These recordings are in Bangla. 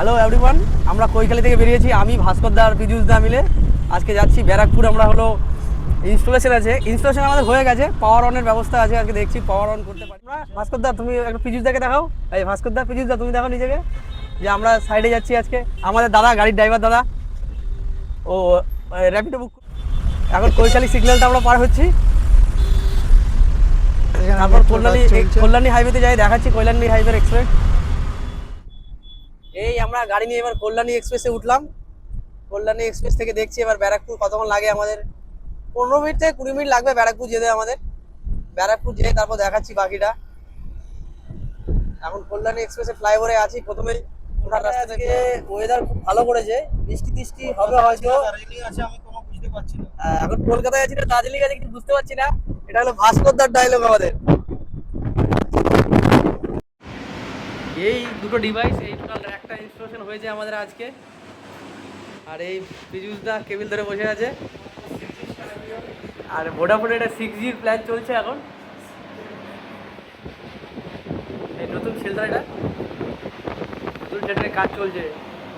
হ্যালো এভরিওয়ান, আমরা কৈখালি থেকে বেরিয়েছি। আমি ভাস্কর দা আর পীযুষ দা মিলে আজকে যাচ্ছি ব্যারাকপুর। আমরা হলো ইনস্টলেশন আছে, ইনস্টলেশন আমাদের হয়ে গেছে, পাওয়ার অনের ব্যবস্থা আছে। আজকে দেখছি পাওয়ার অন করতে পারি আমরা। ভাস্কর দা তুমি একটু পীযুষ দাকে দেখাও। এই ভাস্কর দা, পীযুষ দা তুমি দেখো নিজেকে যে আমরা সাইডে যাচ্ছি। আজকে আমাদের দাদা, গাড়ির ড্রাইভার দাদা, ও র্যাপিডো বুক। এখন কৈখালি সিগন্যালটা আমরা পার হচ্ছি, তারপর কল্যাণী হাইওয়েতে যাই, দেখাচ্ছি কল্যাণী হাইওয়ে এক্সপ্রেস। এই আমরা গাড়ি নিয়ে এবার কল্যাণী এক্সপ্রেসে উঠলাম। কল্যাণী এক্সপ্রেস থেকে দেখছি এবার ব্যারাকপুর কতক্ষণ লাগে আমাদের। 15 মিনিট থেকে 20 মিনিট লাগবে ব্যারাকপুর যেতে আমাদের। ব্যারাকপুর যেয়ে তারপর দেখাচ্ছি বাকিটা। এখন কল্যাণী এক্সপ্রেসে ফ্লাইওভারে আছি। প্রথমেই ওঠার রাস্তা থেকে ওয়েদার খুব ভালো করেছে, বৃষ্টি টিষ্টি হবে হয়তো। এখন কলকাতায় আছি না দার্জিলিং আছে কিছু বুঝতে পারছি না। এটা হলো ভাস্করদার ডায়লগ আমাদের। এই দুটো ডিভাইস, এই টোটাল একটা ইনস্টলেশন হয়েছে আমাদের আজকে। আর এই পীযুষ দা কেবিল ধরে বসে আছে। আর ভোডাফোনে এটা 6Gর প্ল্যান চলছে এখন। এই নতুন শিলদা, এটা নতুন সেটের কাজ চলছে।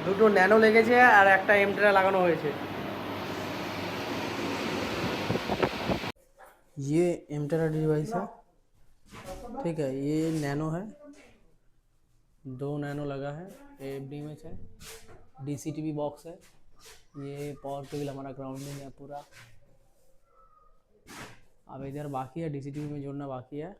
দুটো ন্যানো লেগেছে আর একটা এমটেরা লাগানো হয়েছে। ये एमटेरा डिवाइस है, ठीक है। ये नैनो है, 2 नैनो लगा है। ये एमडीएमएच है, डीसीटीवी बॉक्स है। ये पावर केबल हमारा ग्राउंडिंग है पूरा। अब इधर बाकी है, डीसीटीवी में जोड़ना बाकी है।